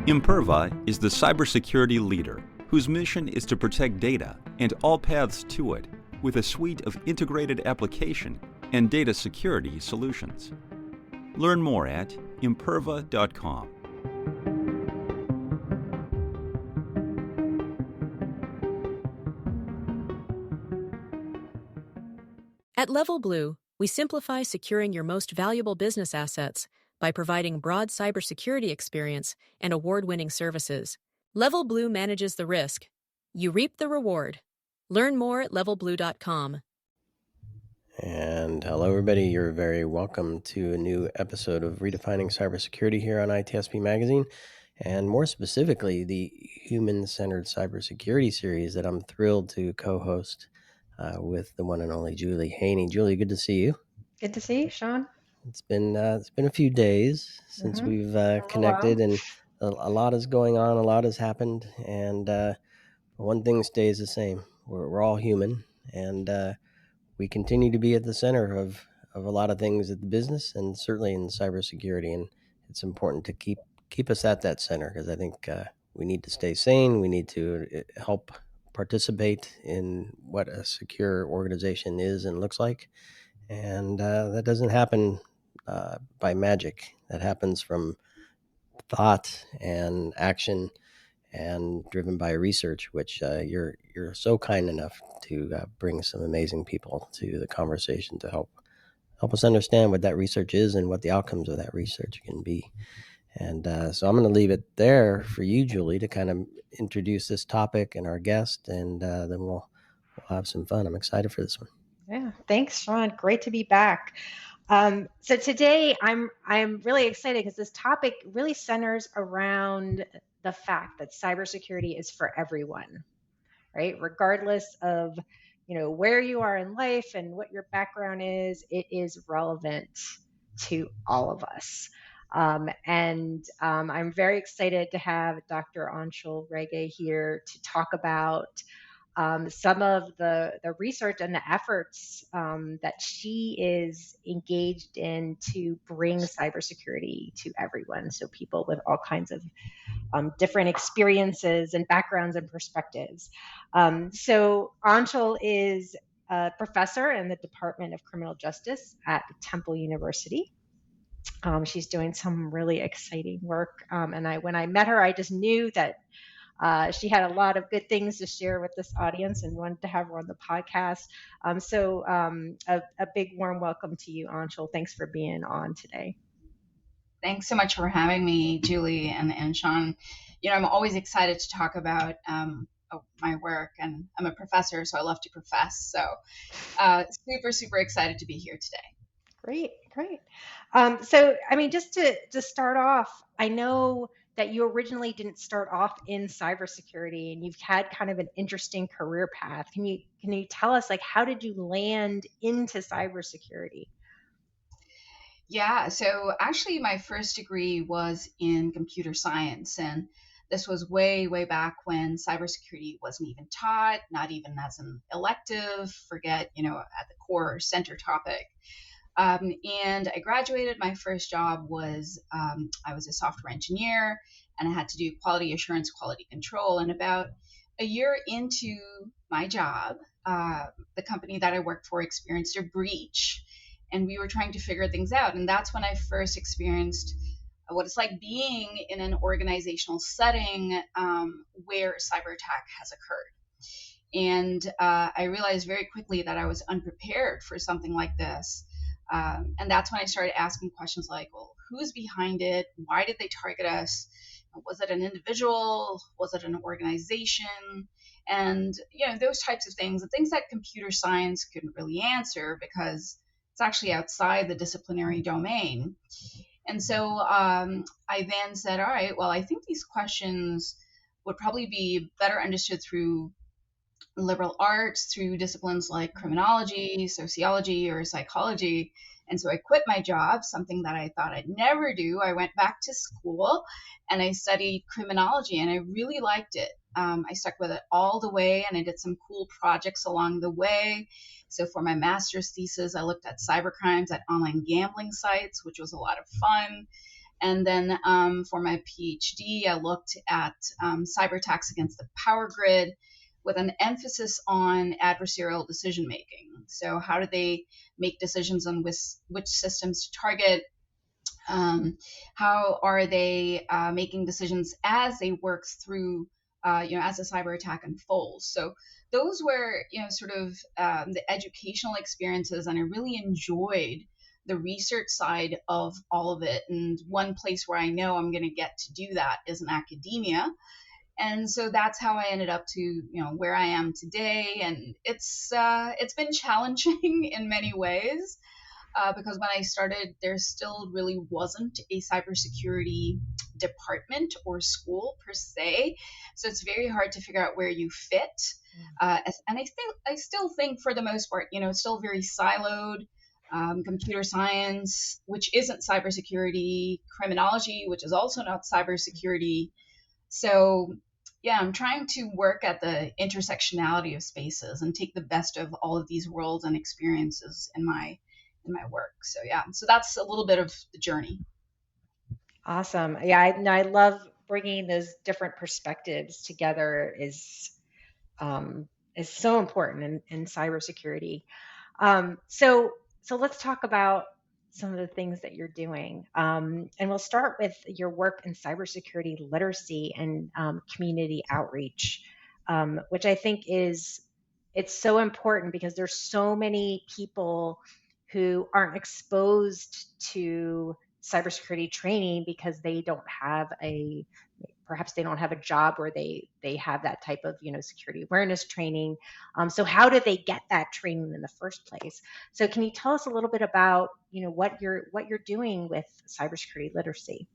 Imperva is the cybersecurity leader whose mission is to protect data and all paths to it with a suite of integrated application and data security solutions. Learn more at imperva.com. At Level Blue, we simplify securing your most valuable business assets by providing broad cybersecurity experience and award-winning services. Level Blue manages the risk. You reap the reward. Learn more at levelblue.com. And hello, everybody. You're very welcome to a new episode of Redefining Cybersecurity here on ITSP Magazine, and more specifically, the Human-Centered Cybersecurity series that I'm thrilled to co-host with the one and only Julie Haney. Julie, good to see you. Good to see you, Sean. It's been a few days since we've connected, and a lot is going on. A lot has happened, and one thing stays the same. We're all human, and we continue to be at the center of a lot of things at the business, and certainly in cybersecurity. And it's important to keep us at that center, because I think we need to stay sane. We need to help participate in what a secure organization is and looks like. And that doesn't happen by magic. That happens from thought and action, and driven by research, which you're so kind enough to bring some amazing people to the conversation to help us understand what that research is and what the outcomes of that research can be. And so I'm going to leave it there for you, Julie, to kind of introduce this topic and our guest, and then we'll have some fun. I'm excited for this one. Yeah, thanks, Sean. Great to be back. So today I'm really excited because this topic really centers around the fact that cybersecurity is for everyone, right? Regardless of, where you are in life and what your background is, it is relevant to all of us. I'm very excited to have Dr. Aunshul Rege here to talk about some of the research and the efforts that she is engaged in to bring cybersecurity to everyone. So people with all kinds of different experiences and backgrounds and perspectives. So Aunshul is a professor in the Department of Criminal Justice at Temple University. She's doing some really exciting work. When I met her, I just knew that she had a lot of good things to share with this audience and wanted to have her on the podcast. So a big warm welcome to you, Aunshul. Thanks for being on today. Thanks so much for having me, Julie and Sean. I'm always excited to talk about my work, and I'm a professor, so I love to profess. So super, super excited to be here today. Great. Just to start off, I know that you originally didn't start off in cybersecurity, and you've had kind of an interesting career path. Can you tell us, how did you land into cybersecurity? Yeah, so actually my first degree was in computer science, and this was way, way back when cybersecurity wasn't even taught, not even as an elective, forget, at the core center topic. And I graduated. My first job was, I was a software engineer, and I had to do quality assurance, quality control. And about a year into my job, the company that I worked for experienced a breach, and we were trying to figure things out. And that's when I first experienced what it's like being in an organizational setting where a cyber attack has occurred. And I realized very quickly that I was unprepared for something like this. And that's when I started asking questions like, well, who's behind it? Why did they target us? Was it an individual? Was it an organization? And, those types of things, and things that computer science couldn't really answer because it's actually outside the disciplinary domain. And so I then said, all right, well, I think these questions would probably be better understood through liberal arts, through disciplines like criminology, sociology, or psychology. And so I quit my job, something that I thought I'd never do. I went back to school and I studied criminology, and I really liked it. I stuck with it all the way, and I did some cool projects along the way. So for my master's thesis, I looked at cybercrimes at online gambling sites, which was a lot of fun. And then for my PhD, I looked at cyber attacks against the power grid with an emphasis on adversarial decision making. So how do they make decisions on which systems to target? How are they making decisions as they work through, as a cyber attack unfolds? So those were, sort of the educational experiences, and I really enjoyed the research side of all of it. And one place where I know I'm going to get to do that is in academia. And so that's how I ended up to, where I am today. And it's been challenging in many ways. Because when I started, there still really wasn't a cybersecurity department or school per se. So it's very hard to figure out where you fit. And I still think for the most part, it's still very siloed. Computer science, which isn't cybersecurity, criminology, which is also not cybersecurity. So yeah, I'm trying to work at the intersectionality of spaces and take the best of all of these worlds and experiences in my work. So yeah, so that's a little bit of the journey. Awesome. Yeah, I love bringing those different perspectives together is so important in cybersecurity. So let's talk about some of the things that you're doing. And we'll start with your work in cybersecurity literacy and community outreach, which I think it's so important because there's so many people who aren't exposed to cybersecurity training because they don't have perhaps they don't have a job where they have that type of security awareness training. So how did they get that training in the first place? So can you tell us a little bit about what you're doing with cybersecurity literacy?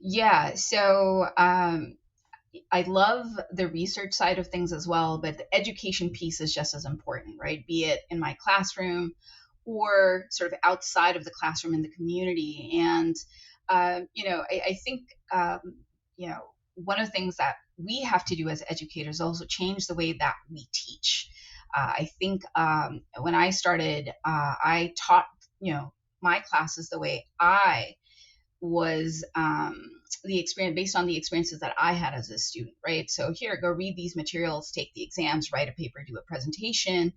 Yeah, so I love the research side of things as well, but the education piece is just as important, right? Be it in my classroom or sort of outside of the classroom in the community. And I think one of the things that we have to do as educators is also change the way that we teach. I think when I started, I taught my classes the way I was the experience based on the experiences that I had as a student, right? So here, go read these materials, take the exams, write a paper, do a presentation,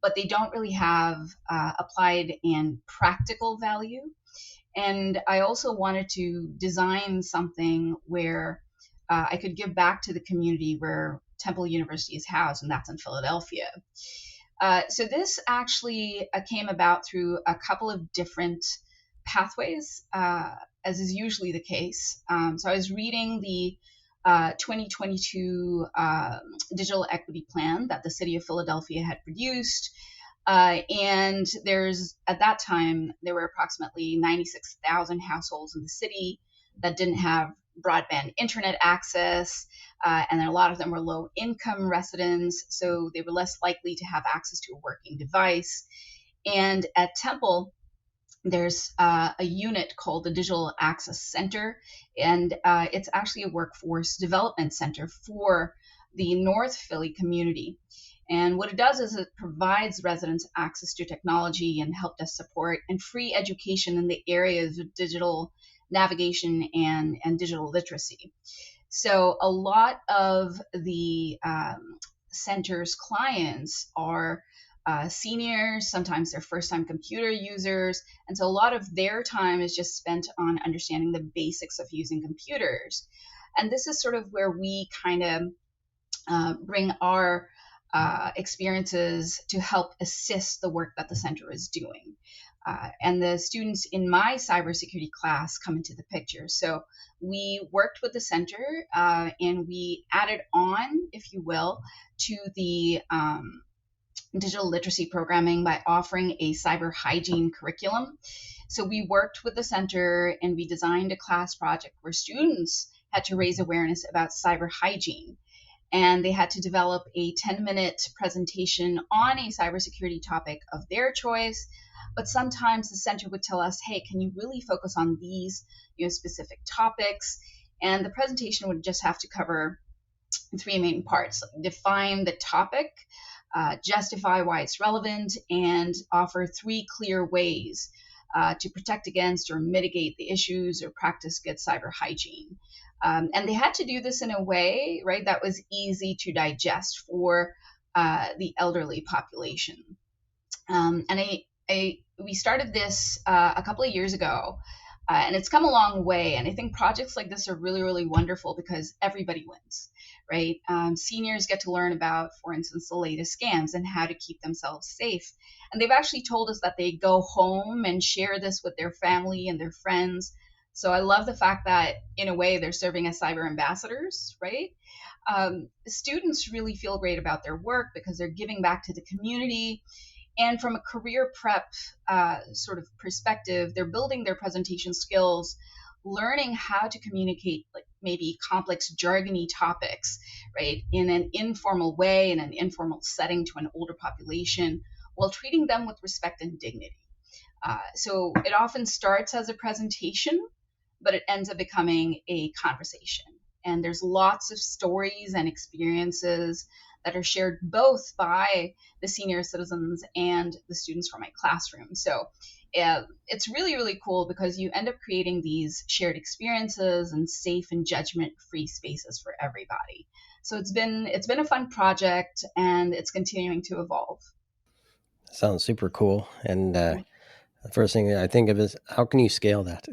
but they don't really have applied and practical value. And I also wanted to design something where I could give back to the community where Temple University is housed, and that's in Philadelphia. So this actually came about through a couple of different pathways, as is usually the case. So I was reading the 2022 Digital Equity Plan that the city of Philadelphia had produced. And at that time, there were approximately 96,000 households in the city that didn't have broadband internet access, and a lot of them were low-income residents, so they were less likely to have access to a working device. And at Temple, there's a unit called the Digital Access Center, and it's actually a workforce development center for the North Philly community. And what it does is it provides residents access to technology and help desk support and free education in the areas of digital navigation and digital literacy. So a lot of the center's clients are seniors, sometimes they're first-time computer users, and so a lot of their time is just spent on understanding the basics of using computers. And this is sort of where we kind of bring our experiences to help assist the work that the center is doing. And the students in my cybersecurity class come into the picture. So we worked with the center and we added on, if you will, to the digital literacy programming by offering a cyber hygiene curriculum. So we worked with the center and we designed a class project where students had to raise awareness about cyber hygiene. And they had to develop a 10-minute presentation on a cybersecurity topic of their choice. But sometimes the center would tell us, hey, can you really focus on these specific topics? And the presentation would just have to cover three main parts: define the topic, justify why it's relevant, and offer three clear ways to protect against or mitigate the issues or practice good cyber hygiene. And they had to do this in a way, right, that was easy to digest for the elderly population. And we started this a couple of years ago, and it's come a long way. And I think projects like this are really, really wonderful because everybody wins, right? Seniors get to learn about, for instance, the latest scams and how to keep themselves safe. And they've actually told us that they go home and share this with their family and their friends. So I love the fact that, in a way, they're serving as cyber ambassadors, right? Students really feel great about their work because they're giving back to the community. And from a career prep sort of perspective, they're building their presentation skills, learning how to communicate like maybe complex jargony topics, right, in an informal way, in an informal setting to an older population, while treating them with respect and dignity. So it often starts as a presentation, but it ends up becoming a conversation. And there's lots of stories and experiences that are shared both by the senior citizens and the students from my classroom. So it's really, really cool because you end up creating these shared experiences and safe and judgment-free spaces for everybody. So it's been a fun project, and it's continuing to evolve. Sounds super cool. And the first thing I think of is, how can you scale that?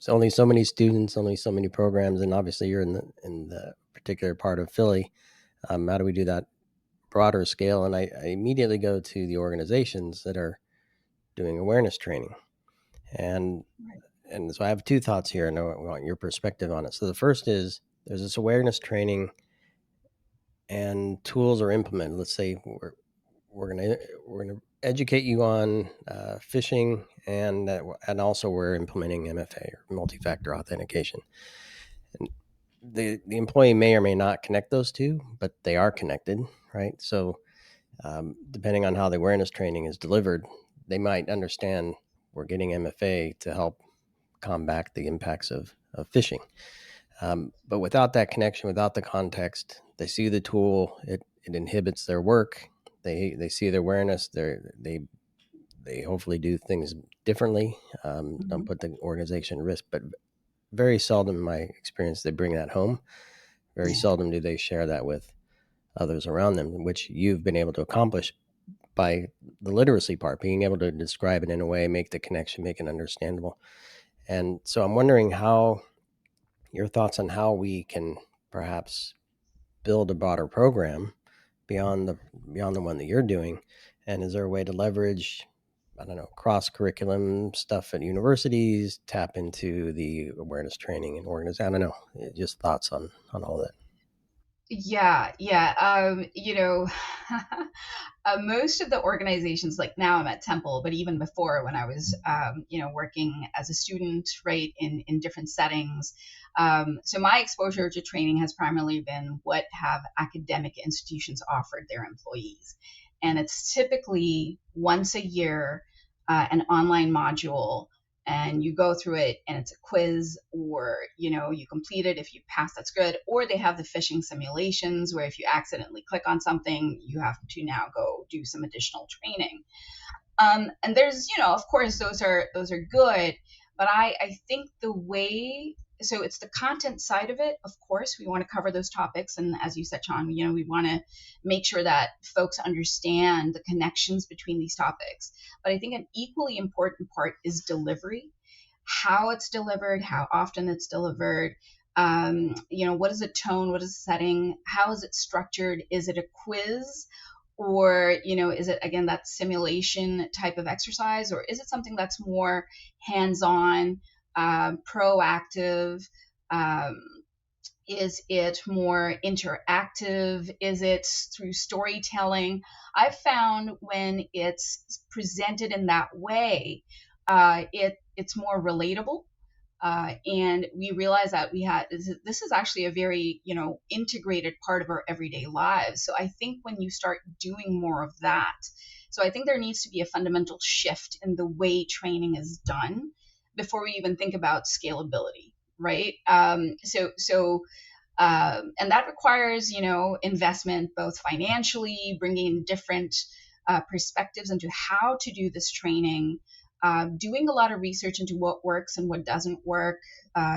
Only so many students, only so many programs, and obviously you're in the particular part of Philly. How do we do that broader scale? And I immediately go to the organizations that are doing awareness training, and so I have two thoughts here, and I want your perspective on it. So the first is, there's this awareness training, and tools are implemented. Let's say we're gonna educate you on phishing, and also we're implementing MFA, or multi-factor authentication. And the employee may or may not connect those two, but they are connected, right? So depending on how the awareness training is delivered, they might understand we're getting MFA to help combat the impacts of phishing. But without that connection, without the context, they see the tool, it inhibits their work. They see the awareness, they hopefully do things differently, don't put the organization at risk. But very seldom, in my experience, they bring that home. Very seldom do they share that with others around them, which you've been able to accomplish by the literacy part, being able to describe it in a way, make the connection, make it understandable. And so I'm wondering your thoughts on how we can perhaps build a broader program beyond the one that you're doing. And is there a way to leverage, I don't know, cross-curriculum stuff at universities, tap into the awareness training and organization? I don't know, just thoughts on all that. Yeah. Most of the organizations, like now I'm at Temple, but even before, when I was, working as a student, right, in different settings. So my exposure to training has primarily been what have academic institutions offered their employees. And it's typically once a year, an online module, and you go through it, and it's a quiz, or you complete it. If you pass, that's good. Or they have the phishing simulations, where if you accidentally click on something, you have to now go do some additional training. And there's, of course, those are good, but I think the way, so it's the content side of it. Of course, we want to cover those topics, and as you said, Sean, we want to make sure that folks understand the connections between these topics. But I think an equally important part is delivery, how it's delivered, how often it's delivered. What is the tone? What is the setting? How is it structured? Is it a quiz? Or, is it, again, that simulation type of exercise? Or is it something that's more hands-on, proactive? Is it more interactive? Is it through storytelling? I've found when it's presented in that way, it's more relatable. And we realize that this is actually a very, integrated part of our everyday lives. So I think when you start doing more of that, so I think there needs to be a fundamental shift in the way training is done before we even think about scalability, right? And that requires, investment, both financially, bringing in different perspectives into how to do this training, doing a lot of research into what works and what doesn't work,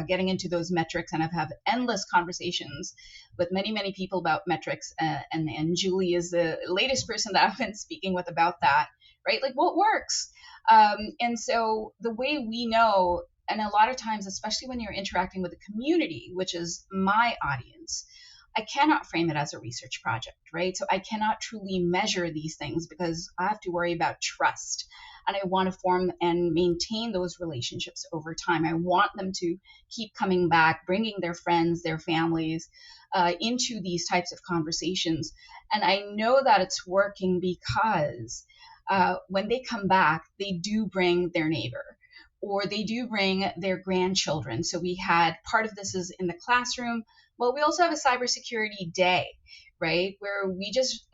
getting into those metrics. And I've had endless conversations with many, many people about metrics. And Julie is the latest person that I've been speaking with about that, right? Like what works? And so the way we know, and a lot of times, especially when you're interacting with the community, which is my audience, I cannot frame it as a research project, right? So I cannot truly measure these things because I have to worry about trust. And I want to form and maintain those relationships over time. I want them to keep coming back, bringing their friends, their families into these types of conversations. And I know that it's working because when they come back, they do bring their neighbor or they do bring their grandchildren. So we had part of this is in the classroom. Well, we also have a cybersecurity day, right? Where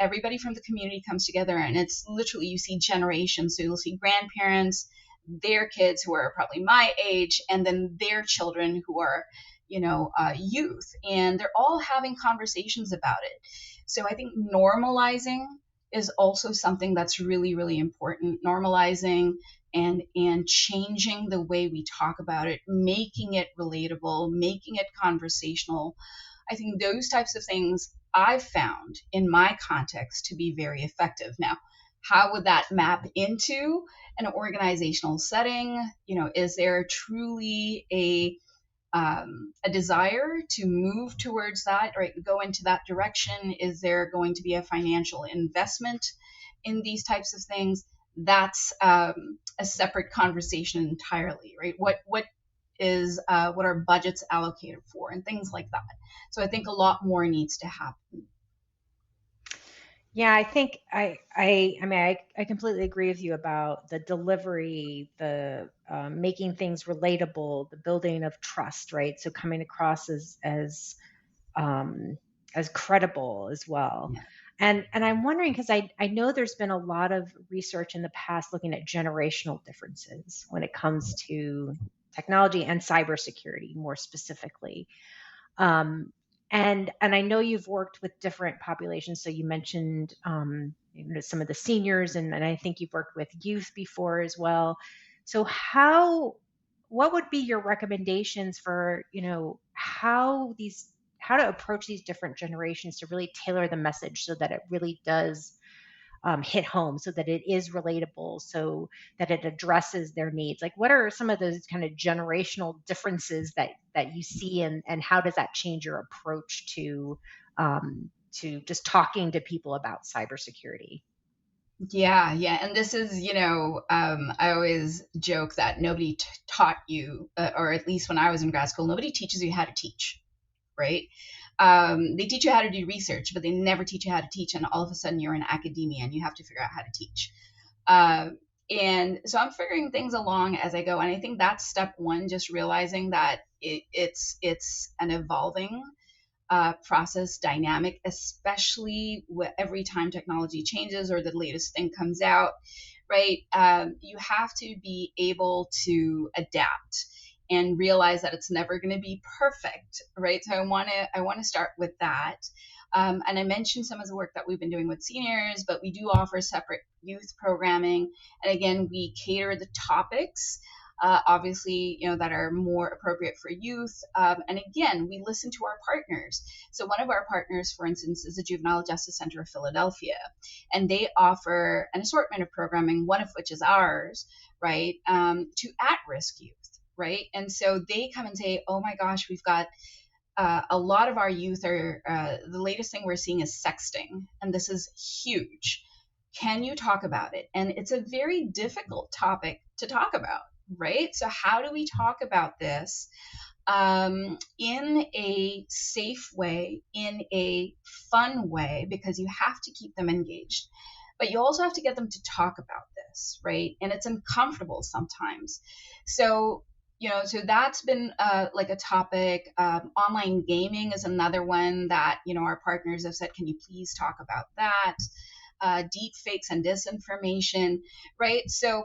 everybody from the community comes together and it's literally, you see generations. So you'll see grandparents, their kids who are probably my age, and then their children who are, youth. And they're all having conversations about it. So I think normalizing is also something that's really, really important. Normalizing and changing the way we talk about it, making it relatable, making it conversational. I think those types of things I've found in my context to be very effective. Now, how would that map into an organizational setting? Is there truly a desire to move towards that, right? Go into that direction? Is there going to be a financial investment in these types of things? That's a separate conversation entirely, right? What are budgets allocated for and things like that. So I think a lot more needs to happen. Yeah, I think I completely agree with you about the delivery, the making things relatable, the building of trust, right? So coming across as credible as well. Yeah. And I'm wondering, because I know there's been a lot of research in the past looking at generational differences when it comes to technology and cybersecurity more specifically. And I know you've worked with different populations. So you mentioned some of the seniors, and I think you've worked with youth before as well. So what would be your recommendations for how to approach these different generations to really tailor the message so that it really does hit home, so that it is relatable, so that it addresses their needs? Like, what are some of those kind of generational differences that you see, and how does that change your approach to just talking to people about cybersecurity? Yeah. And this is, I always joke that nobody taught you, or at least when I was in grad school, nobody teaches you how to teach, right? They teach you how to do research, but they never teach you how to teach. And all of a sudden you're in academia and you have to figure out how to teach. And so I'm figuring things along as I go. And I think that's step one, just realizing that it's an evolving process, dynamic, especially every time technology changes or the latest thing comes out, right? You have to be able to adapt and realize that it's never going to be perfect, right? So I want to start with that. And I mentioned some of the work that we've been doing with seniors, but we do offer separate youth programming. And again, we cater the topics, obviously, that are more appropriate for youth. And again, we listen to our partners. So one of our partners, for instance, is the Juvenile Justice Center of Philadelphia, and they offer an assortment of programming, one of which is ours, right, to at-risk youth. Right. And so they come and say, oh my gosh, we've got a lot of our youth are the latest thing we're seeing is sexting. And this is huge. Can you talk about it? And it's a very difficult topic to talk about. Right. So how do we talk about this in a safe way, in a fun way, because you have to keep them engaged. But you also have to get them to talk about this. Right. And it's uncomfortable sometimes. So so that's been like a topic. Online gaming is another one that, our partners have said, can you please talk about that? Deep fakes and disinformation, right? So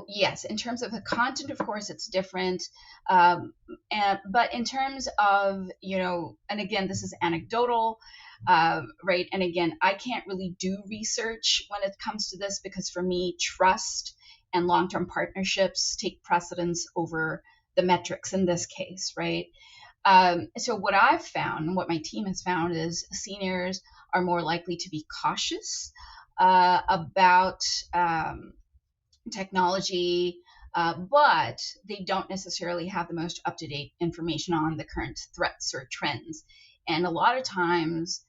yes, in terms of the content, of course, it's different. But in terms of, and again, this is anecdotal, right? And again, I can't really do research when it comes to this because for me, trust and long-term partnerships take precedence over the metrics in this case, right? So what I've found and what my team has found is seniors are more likely to be cautious about technology, but they don't necessarily have the most up-to-date information on the current threats or trends. And a lot of times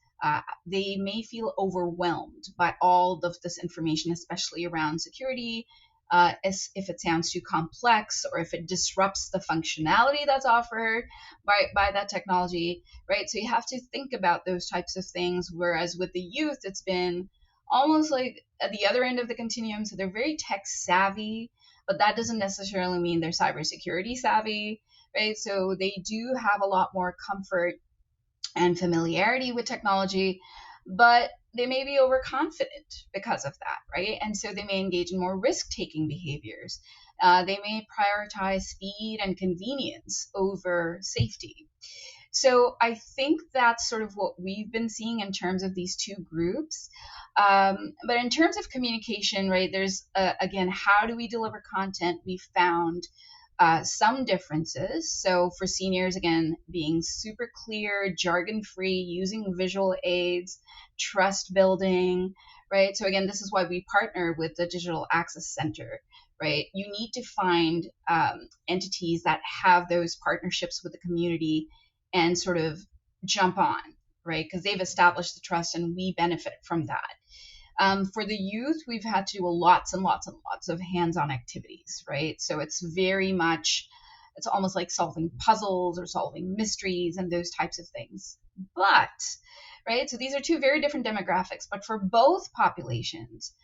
they may feel overwhelmed by all of this information, especially around security, as if it sounds too complex or if it disrupts the functionality that's offered by that technology, right? So you have to think about those types of things. Whereas with the youth, it's been almost like at the other end of the continuum. So they're very tech savvy, but that doesn't necessarily mean they're cybersecurity savvy, right? So they do have a lot more comfort and familiarity with technology, but they may be overconfident because of that, right? And so they may engage in more risk-taking behaviors. They may prioritize speed and convenience over safety. So I think that's sort of what we've been seeing in terms of these two groups. But in terms of communication, right, there's, again, how do we deliver content? We found some differences. So for seniors, again, being super clear, jargon-free, using visual aids, trust building, right? So again, this is why we partner with the Digital Access Center, right? You need to find entities that have those partnerships with the community and sort of jump on, right? Because they've established the trust and we benefit from that. For the youth, we've had to do lots and lots and lots of hands-on activities, right? So it's very much, it's almost like solving puzzles or solving mysteries and those types of things. But, right, so these are two very different demographics, but for both populations,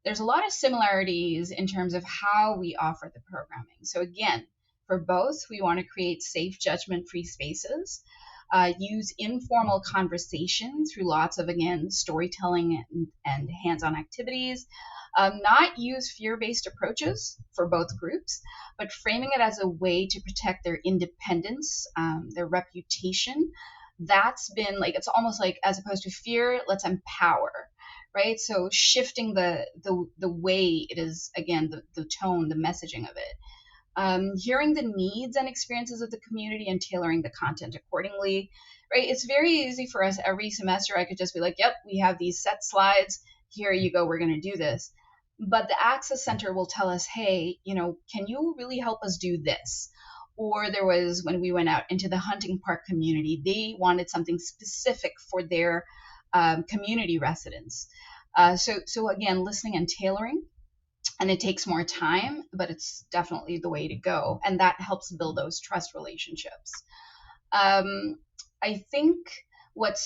there's a lot of similarities in terms of how we offer the programming. So again, for both, we want to create safe, judgment-free spaces, use informal conversation through lots of, again, storytelling and hands-on activities, not use fear-based approaches for both groups, but framing it as a way to protect their independence, their reputation. That's been like, it's almost like, as opposed to fear, let's empower, right? So shifting the way it is, again, the tone, the messaging of it. Hearing the needs and experiences of the community and tailoring the content accordingly, right? It's very easy for us every semester. I could just be like, yep, we have these set slides. Here you go. We're going to do this. But the Access Center will tell us, hey, can you really help us do this? Or there was, when we went out into the hunting park community, they wanted something specific for their community residents. So again, listening and tailoring. And it takes more time, but it's definitely the way to go. And that helps build those trust relationships. I think what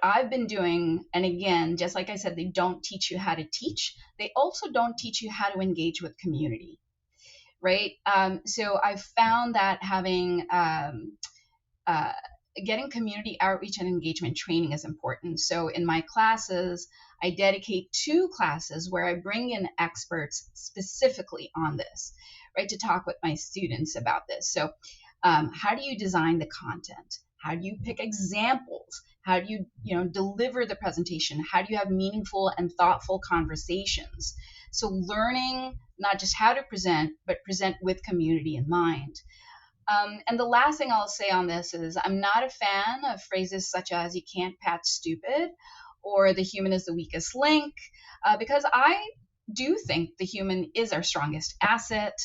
I've been doing, and again, just like I said, they don't teach you how to teach. They also don't teach you how to engage with community, right? So I've found that having getting community outreach and engagement training is important. So in my classes, I dedicate 2 classes where I bring in experts specifically on this, right, to talk with my students about this. So how do you design the content? How do you pick examples? How do you, deliver the presentation? How do you have meaningful and thoughtful conversations? So learning not just how to present, but present with community in mind. And the last thing I'll say on this is I'm not a fan of phrases such as you can't patch stupid or the human is the weakest link, because I do think the human is our strongest asset.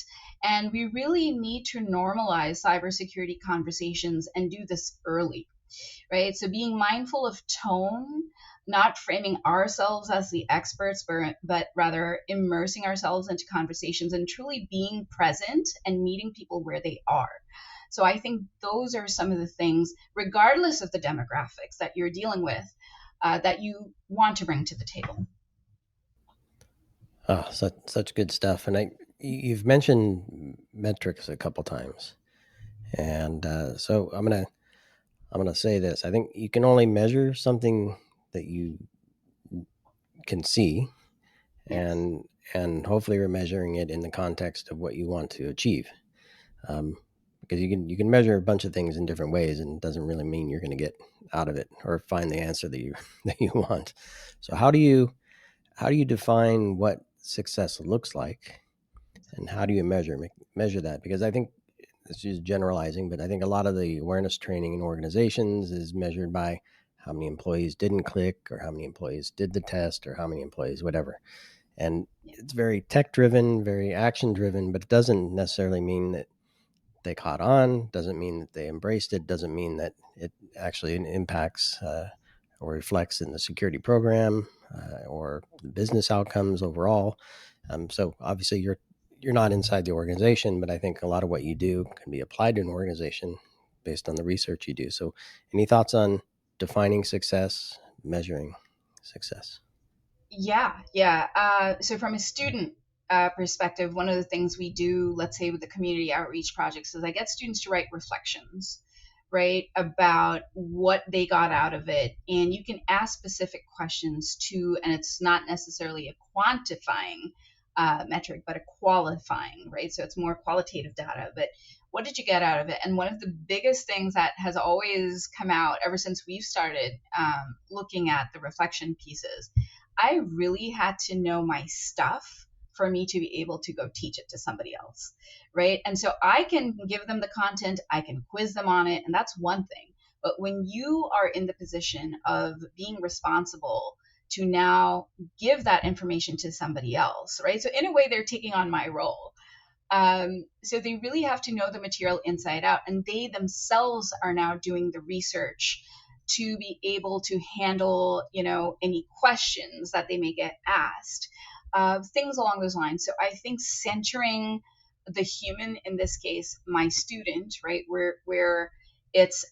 And we really need to normalize cybersecurity conversations and do this early, right? So being mindful of tone, not framing ourselves as the experts, but rather immersing ourselves into conversations and truly being present and meeting people where they are. So I think those are some of the things, regardless of the demographics that you're dealing with, that you want to bring to the table. Oh, such good stuff. And you've mentioned metrics a couple times, and so I'm gonna say this. I think you can only measure something that you can see, Yes. and hopefully we're measuring it in the context of what you want to achieve. because you can measure a bunch of things in different ways, and it doesn't really mean you're going to get out of it or find the answer that you that you want. So how do you define what success looks like, and how do you measure that? Because I think this is generalizing, but I think a lot of the awareness training in organizations is measured by how many employees didn't click, or how many employees did the test, or how many employees whatever. And it's very tech driven, very action driven, but it doesn't necessarily mean that they caught on, doesn't mean that they embraced it, doesn't mean that it actually impacts or reflects in the security program or the business outcomes overall. So obviously you're not inside the organization, but I think a lot of what you do can be applied to an organization based on the research you do. So any thoughts on defining success, measuring success? Yeah. So from a student perspective, one of the things we do, let's say with the community outreach projects, is I get students to write reflections, right, about what they got out of it. And you can ask specific questions too, and it's not necessarily a quantifying metric, but a qualifying, right? So it's more qualitative data. But what did you get out of it? And one of the biggest things that has always come out ever since we've started looking at the reflection pieces, I really had to know my stuff for me to be able to go teach it to somebody else, right? And so I can give them the content, I can quiz them on it, and that's one thing. But when you are in the position of being responsible to now give that information to somebody else, right? So in a way, they're taking on my role. So they really have to know the material inside out, and they themselves are now doing the research to be able to handle, any questions that they may get asked, things along those lines. So I think centering the human, in this case, my student, right, where it's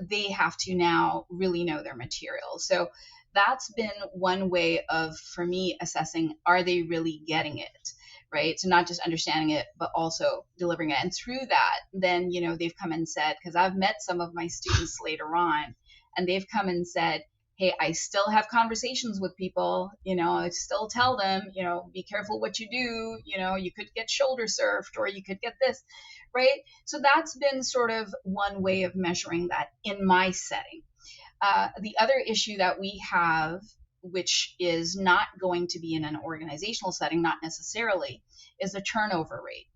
they have to now really know their material. So that's been one way of, for me, assessing, are they really getting it? Right. So not just understanding it, but also delivering it. And through that, then, they've come and said, because I've met some of my students later on, and they've come and said, hey, I still have conversations with people, I still tell them, be careful what you do, you could get shoulder surfed, or you could get this, right? So that's been sort of one way of measuring that in my setting. The other issue that we have, which is not going to be in an organizational setting, not necessarily, is the turnover rate,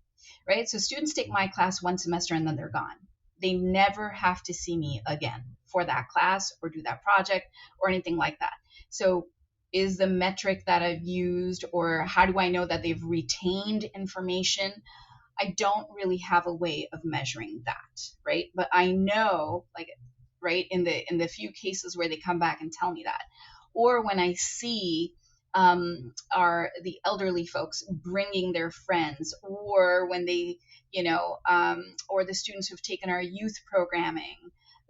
right? So students take my class one semester and then they're gone. They never have to see me again for that class or do that project or anything like that. So is the metric that I've used, or how do I know that they've retained information? I don't really have a way of measuring that, right? But I know, right, in the few cases where they come back and tell me that, or when I see are the elderly folks bringing their friends, or when they, or the students who've taken our youth programming,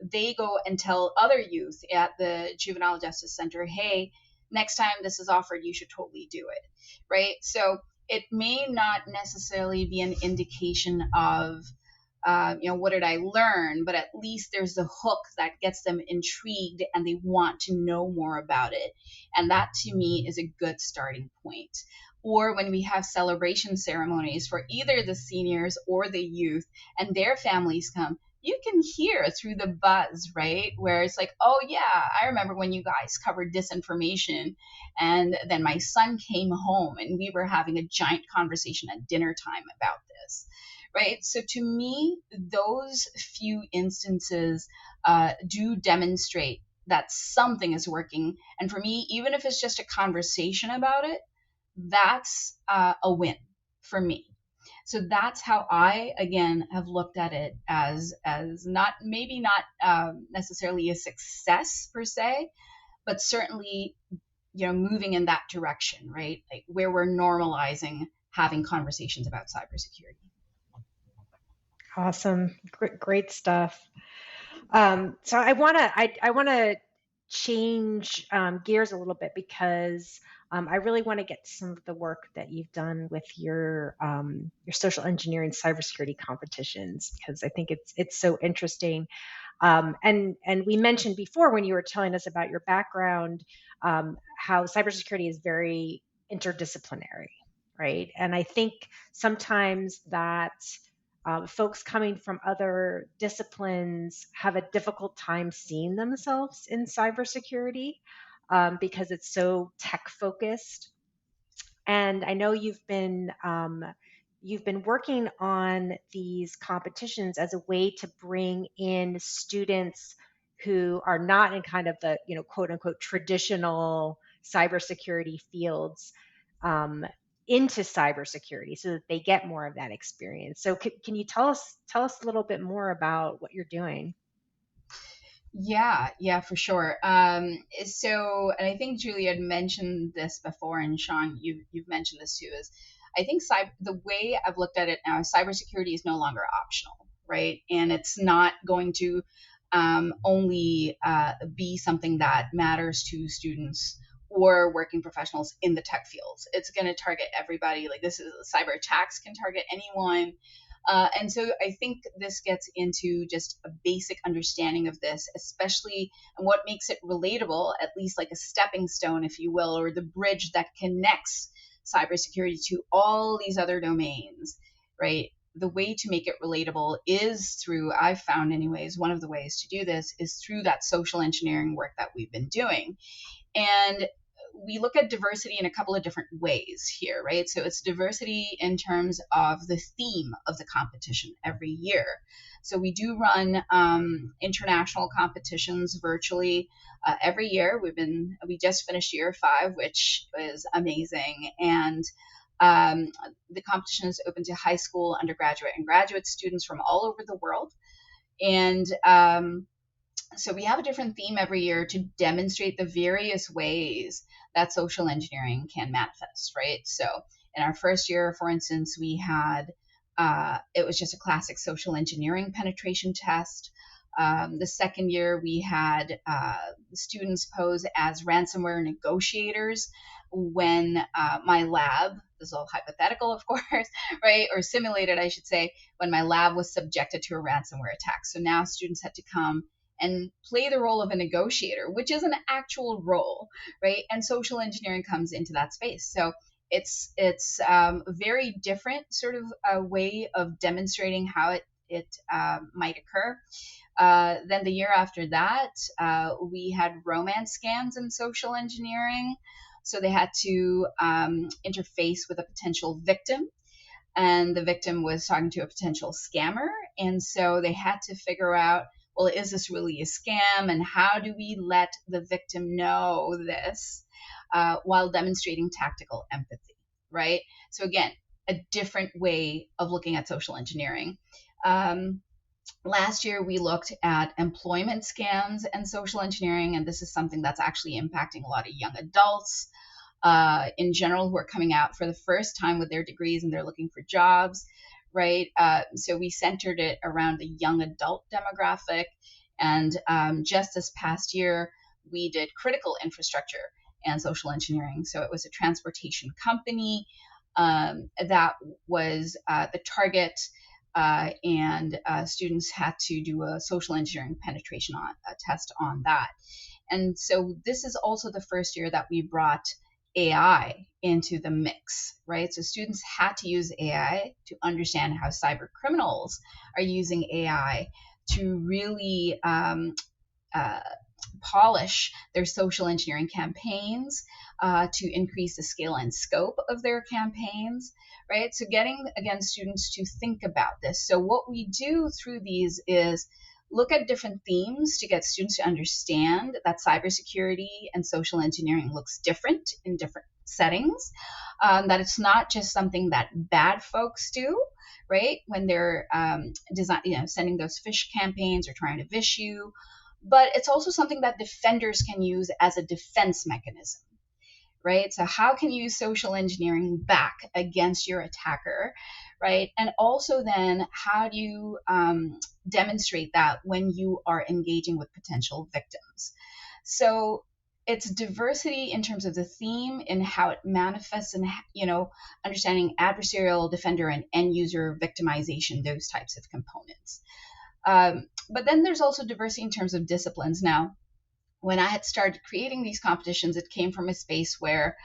they go and tell other youth at the Juvenile Justice Center, hey, next time this is offered, you should totally do it, right? So it may not necessarily be an indication of, what did I learn? But at least there's a hook that gets them intrigued and they want to know more about it. And that to me is a good starting point. Or when we have celebration ceremonies for either the seniors or the youth and their families come, you can hear through the buzz, right? Where it's like, oh yeah, I remember when you guys covered this information, and then my son came home and we were having a giant conversation at dinner time about this. Right. So to me, those few instances do demonstrate that something is working. And for me, even if it's just a conversation about it, that's a win for me. So that's how I, again, have looked at it as not necessarily a success per se, but certainly, moving in that direction, right? Like where we're normalizing having conversations about cybersecurity. Awesome. Great stuff. So I want to change gears a little bit, because I really want to get to some of the work that you've done with your social engineering cybersecurity competitions, because I think it's so interesting. And we mentioned before, when you were telling us about your background, how cybersecurity is very interdisciplinary, right? And I think sometimes that folks coming from other disciplines have a difficult time seeing themselves in cybersecurity because it's so tech focused. And I know you've been working on these competitions as a way to bring in students who are not in kind of the, quote unquote traditional cybersecurity fields um, into cybersecurity so that they get more of that experience. So can you tell us a little bit more about what you're doing? Yeah, for sure. So, and I think Julie had mentioned this before, and Sean, you've mentioned this too. Is I think the way I've looked at it now, cybersecurity is no longer optional, right? And it's not going to only be something that matters to students or working professionals in the tech fields. It's going to target everybody. Like this is cyber attacks can target anyone. And so I think this gets into just a basic understanding of this, especially and what makes it relatable, at least like a stepping stone, if you will, or the bridge that connects cybersecurity to all these other domains, right? The way to make it relatable is through, I've found anyways, one of the ways to do this is through that social engineering work that we've been doing. And we look at diversity in a couple of different ways here, right? So it's diversity in terms of the theme of the competition every year. So we do run international competitions virtually every year. We just finished year 5, which is amazing. And the competition is open to high school, undergraduate, and graduate students from all over the world. And so we have a different theme every year to demonstrate the various ways that social engineering can manifest, right? So in our first year, for instance, we had, it was just a classic social engineering penetration test. The second year, we had students pose as ransomware negotiators when my lab, this is all hypothetical, of course, right? Or simulated, I should say, when my lab was subjected to a ransomware attack. So now students had to come and play the role of a negotiator, which is an actual role, right? And social engineering comes into that space. So it's a very different sort of way of demonstrating how it might occur. Then the year after that, we had romance scams in social engineering. So they had to interface with a potential victim, and the victim was talking to a potential scammer. And so they had to figure out, well, is this really a scam? And how do we let the victim know this while demonstrating tactical empathy, right? So again, a different way of looking at social engineering. Last year, we looked at employment scams and social engineering, and this is something that's actually impacting a lot of young adults in general who are coming out for the first time with their degrees and they're looking for jobs, right? So we centered it around the young adult demographic. And just this past year, we did critical infrastructure and social engineering. So it was a transportation company that was the target. And students had to do a social engineering penetration a test on that. And so this is also the first year that we brought AI into the mix, right? So students had to use AI to understand how cyber criminals are using AI to really polish their social engineering campaigns, to increase the scale and scope of their campaigns, right? So getting, again, students to think about this. So what we do through these is look at different themes to get students to understand that cybersecurity and social engineering looks different in different settings, that it's not just something that bad folks do, right? When they're sending those phishing campaigns or trying to phish you, but it's also something that defenders can use as a defense mechanism, right? So how can you use social engineering back against your attacker, right? And also then how do you demonstrate that when you are engaging with potential victims? So it's diversity in terms of the theme and how it manifests, and understanding adversarial, defender, and end user victimization, those types of components. But then there's also diversity in terms of disciplines. Now, when I had started creating these competitions, it came from a space where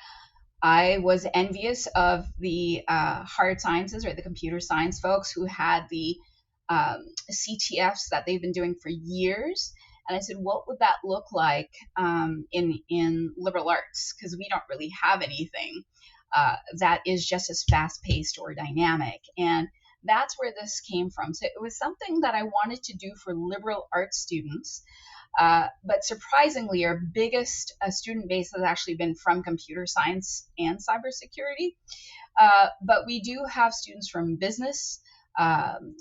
I was envious of the hard sciences, right, the computer science folks who had the CTFs that they've been doing for years. And I said, what would that look like in liberal arts? Because we don't really have anything that is just as fast paced or dynamic. And that's where this came from. So it was something that I wanted to do for liberal arts students. But surprisingly, our biggest student base has actually been from computer science and cybersecurity. But we do have students from business,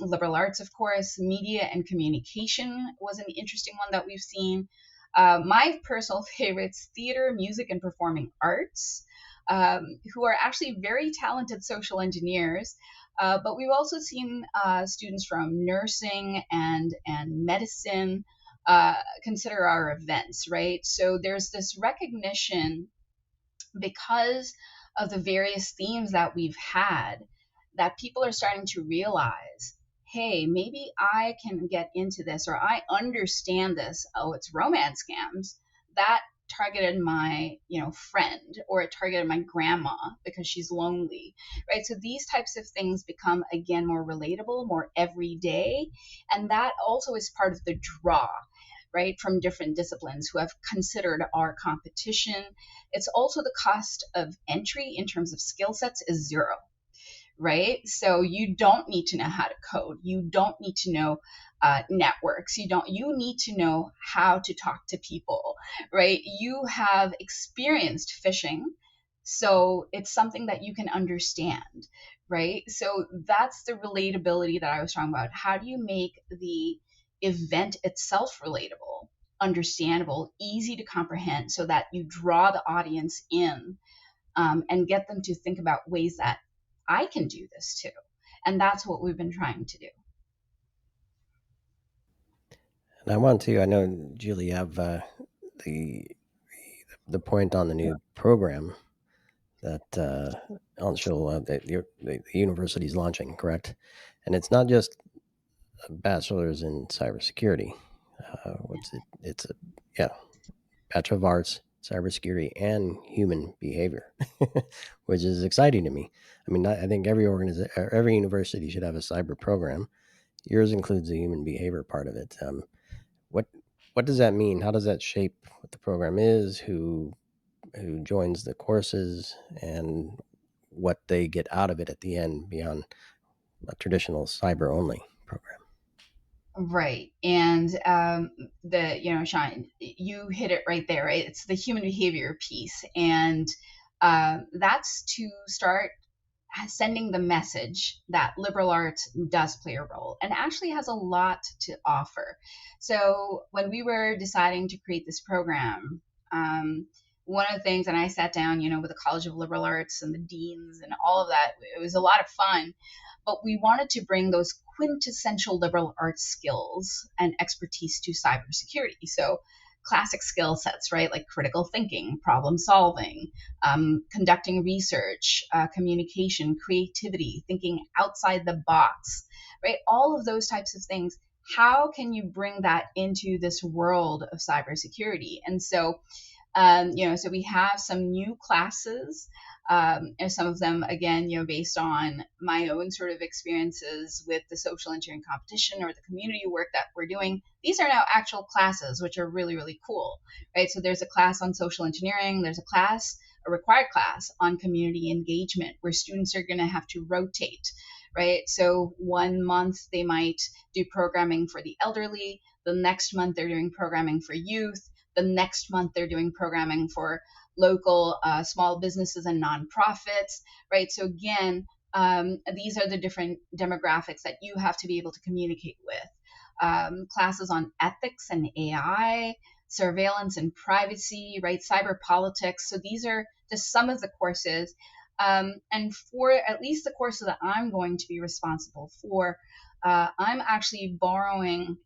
liberal arts, of course, media and communication was an interesting one that we've seen. My personal favorites, theater, music, and performing arts, who are actually very talented social engineers. But we've also seen students from nursing and medicine consider our events, right? So there's this recognition because of the various themes that we've had that people are starting to realize, hey, maybe I can get into this, or I understand this. Oh, it's romance scams. That targeted my, friend, or it targeted my grandma because she's lonely, right? So these types of things become, again, more relatable, more everyday. And that also is part of the draw, right, from different disciplines who have considered our competition. It's also the cost of entry in terms of skill sets is zero, right? So you don't need to know how to code. You don't need to know networks. You need to know how to talk to people, right? You have experienced phishing, so it's something that you can understand, right? So that's the relatability that I was talking about. How do you make the event itself relatable, understandable, easy to comprehend, so that you draw the audience in and get them to think about ways that I can do this too. And that's what we've been trying to do. And I know, Julie, you have the point on the new program that Aunshul, the university is launching, correct? And it's not just a bachelor's in cybersecurity. It's a Bachelor of Arts, Cybersecurity, and Human Behavior, which is exciting to me. I mean, I think every university should have a cyber program. Yours includes the human behavior part of it. What does that mean? How does that shape what the program is? Who joins the courses, and what they get out of it at the end beyond a traditional cyber only program? Right. And Sean, you hit it right there, right? It's the human behavior piece. And that's to start sending the message that liberal arts does play a role and actually has a lot to offer. So when we were deciding to create this program, one of the things, and I sat down, with the College of Liberal Arts and the deans and all of that, it was a lot of fun. But we wanted to bring those quintessential liberal arts skills and expertise to cybersecurity. So classic skill sets, right? Like critical thinking, problem solving, conducting research, communication, creativity, thinking outside the box, right? All of those types of things. How can you bring that into this world of cybersecurity? And so, so we have some new classes. And some of them, again, based on my own sort of experiences with the social engineering competition or the community work that we're doing. These are now actual classes, which are really, really cool, right? So there's a class on social engineering. There's a required class on community engagement, where students are going to have to rotate, right? So 1 month they might do programming for the elderly. The next month they're doing programming for youth. The next month they're doing programming for local small businesses and nonprofits, right? So again, these are the different demographics that you have to be able to communicate with. Classes on ethics and AI, surveillance and privacy, right? Cyber politics. So these are just some of the courses. And for at least the courses that I'm going to be responsible for, I'm actually borrowing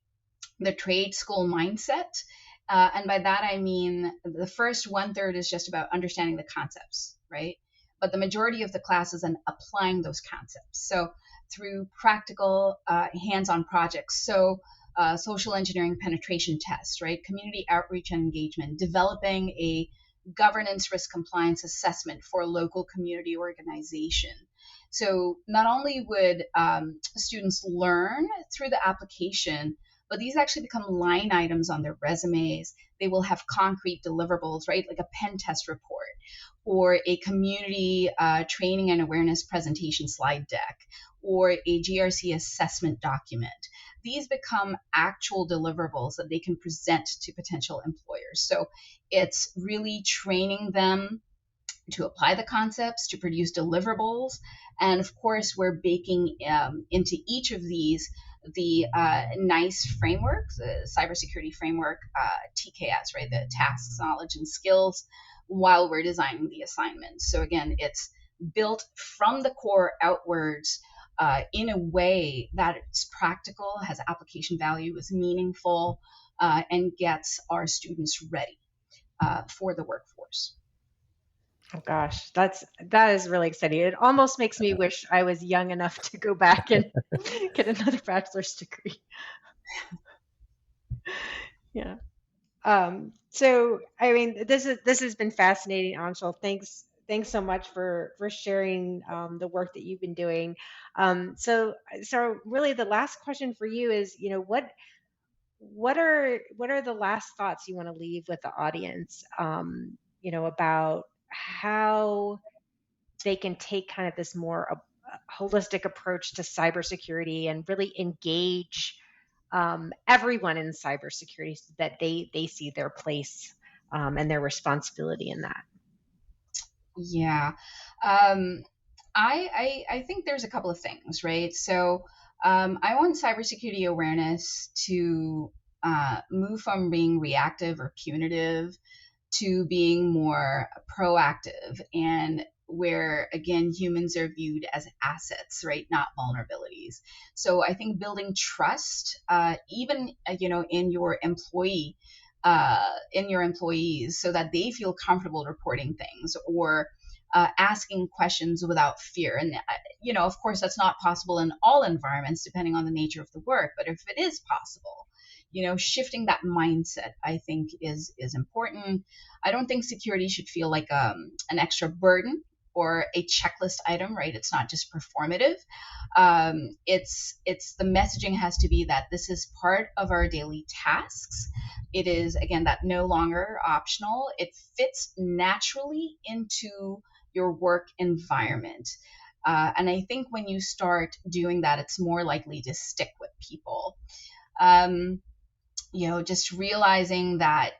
the trade school mindset. And by that, I mean the first 1/3 is just about understanding the concepts, right? But the majority of the class is in applying those concepts. So through practical hands-on projects. So social engineering penetration tests, right? Community outreach and engagement, developing a governance risk compliance assessment for a local community organization. So not only would students learn through the application, but these actually become line items on their resumes. They will have concrete deliverables, right? Like a pen test report or a community training and awareness presentation slide deck or a GRC assessment document. These become actual deliverables that they can present to potential employers. So it's really training them to apply the concepts, to produce deliverables. And of course, we're baking into each of these the NICE framework, the cybersecurity framework, TKS, right? The tasks, knowledge, and skills, while we're designing the assignments. So again, it's built from the core outwards in a way that it's practical, has application value, is meaningful, and gets our students ready for the workforce. Oh gosh, that is really exciting. It almost makes me wish I was young enough to go back and get another bachelor's degree. Yeah. So I mean, this has been fascinating, Anshul. Thanks so much for sharing the work that you've been doing. So really, the last question for you is, what are the last thoughts you want to leave with the audience? About how they can take kind of this more holistic approach to cybersecurity and really engage everyone in cybersecurity so that they see their place and their responsibility in that. Yeah. I think there's a couple of things, right? So I want cybersecurity awareness to move from being reactive or punitive to being more proactive, and where again humans are viewed as assets, right, not vulnerabilities. So I think building trust, even in your employees, so that they feel comfortable reporting things or asking questions without fear. And of course, that's not possible in all environments, depending on the nature of the work. But if it is possible, shifting that mindset, I think, is important. I don't think security should feel like an extra burden or a checklist item, right? It's not just performative. It's the messaging has to be that this is part of our daily tasks. It is, again, that no longer optional. It fits naturally into your work environment. And I think when you start doing that, it's more likely to stick with people. Just realizing that,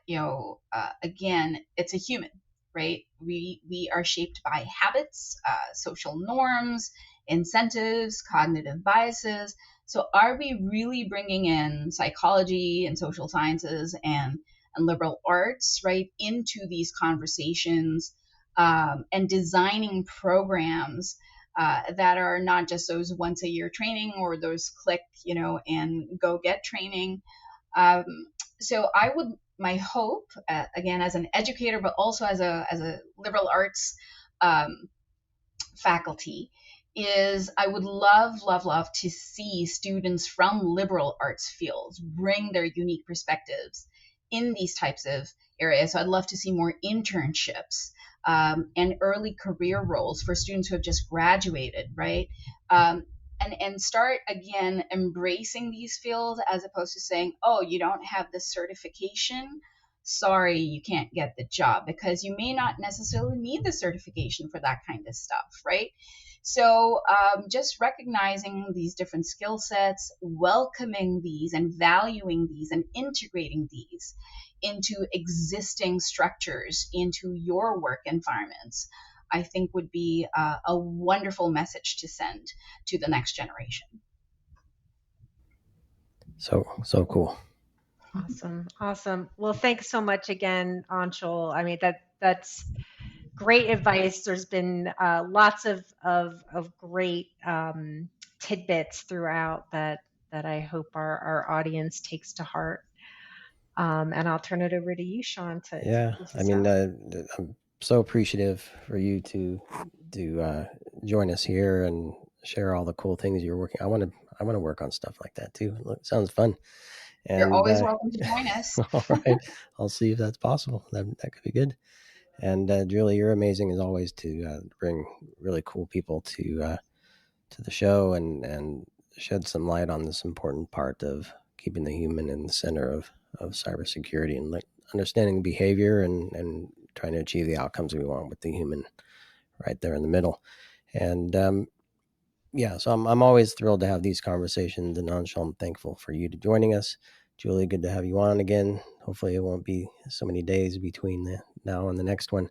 again, it's a human, right? We are shaped by habits, social norms, incentives, cognitive biases. So are we really bringing in psychology and social sciences and liberal arts, right, into these conversations, and designing programs that are not just those once a year training or those click, and go get training. So my hope, again, as an educator, but also as a liberal arts faculty, is I would love to see students from liberal arts fields bring their unique perspectives in these types of areas. So I'd love to see more internships and early career roles for students who have just graduated, right? And start, again, embracing these fields as opposed to saying, oh, you don't have the certification, sorry, you can't get the job, because you may not necessarily need the certification for that kind of stuff, right? So just recognizing these different skill sets, welcoming these and valuing these and integrating these into existing structures, into your work environments, I think would be a wonderful message to send to the next generation. So cool. Awesome. Well, thanks so much again, Aunshul. I mean, that's great advice. There's been lots of great tidbits throughout that I hope our audience takes to heart. And I'll turn it over to you, Sean. I'm so appreciative for you to join us here and share all the cool things you're working. I want to work on stuff like that too. It sounds fun. And you're always welcome to join us. All right, I'll see if that's possible. That could be good. And Julie, you're amazing as always to bring really cool people to the show and shed some light on this important part of keeping the human in the center of cybersecurity and understanding behavior and trying to achieve the outcomes we want with the human right there in the middle. And so I'm always thrilled to have these conversations. And Aunshul, I'm thankful for you joining us. Julie, good to have you on again. Hopefully it won't be so many days between now and the next one.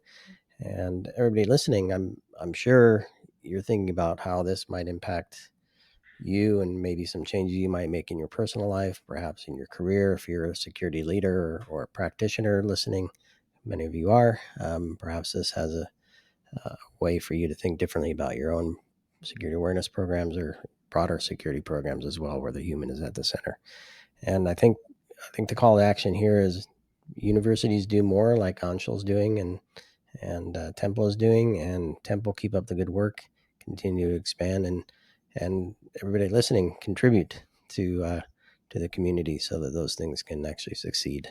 And everybody listening, I'm sure you're thinking about how this might impact you and maybe some changes you might make in your personal life, perhaps in your career, if you're a security leader or a practitioner listening. Many of you are. Perhaps this has a way for you to think differently about your own security awareness programs or broader security programs as well, where the human is at the center. And I think the call to action here is universities do more, like Anshul's doing and Temple is doing, and Temple, keep up the good work, continue to expand, and everybody listening, contribute to the community so that those things can actually succeed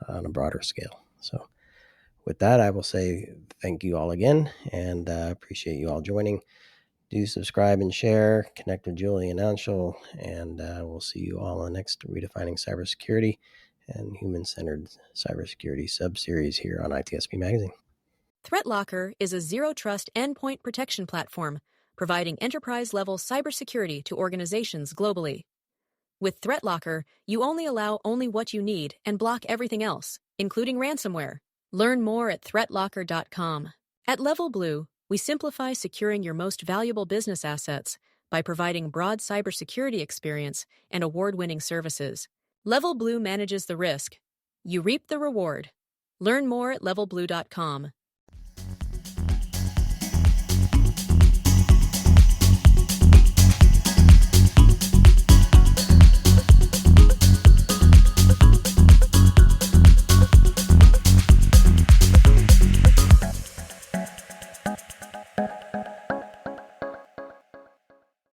on a broader scale. So with that, I will say thank you all again, and appreciate you all joining. Do subscribe and share, connect with Julie and Aunshul, and we'll see you all on the next Redefining Cybersecurity and Human-Centered Cybersecurity sub-series here on ITSP Magazine. ThreatLocker is a zero-trust endpoint protection platform providing enterprise-level cybersecurity to organizations globally. With ThreatLocker, you only allow what you need and block everything else, including ransomware. Learn more at threatlocker.com. At Level Blue, we simplify securing your most valuable business assets by providing broad cybersecurity experience and award-winning services. Level Blue manages the risk. You reap the reward. Learn more at levelblue.com.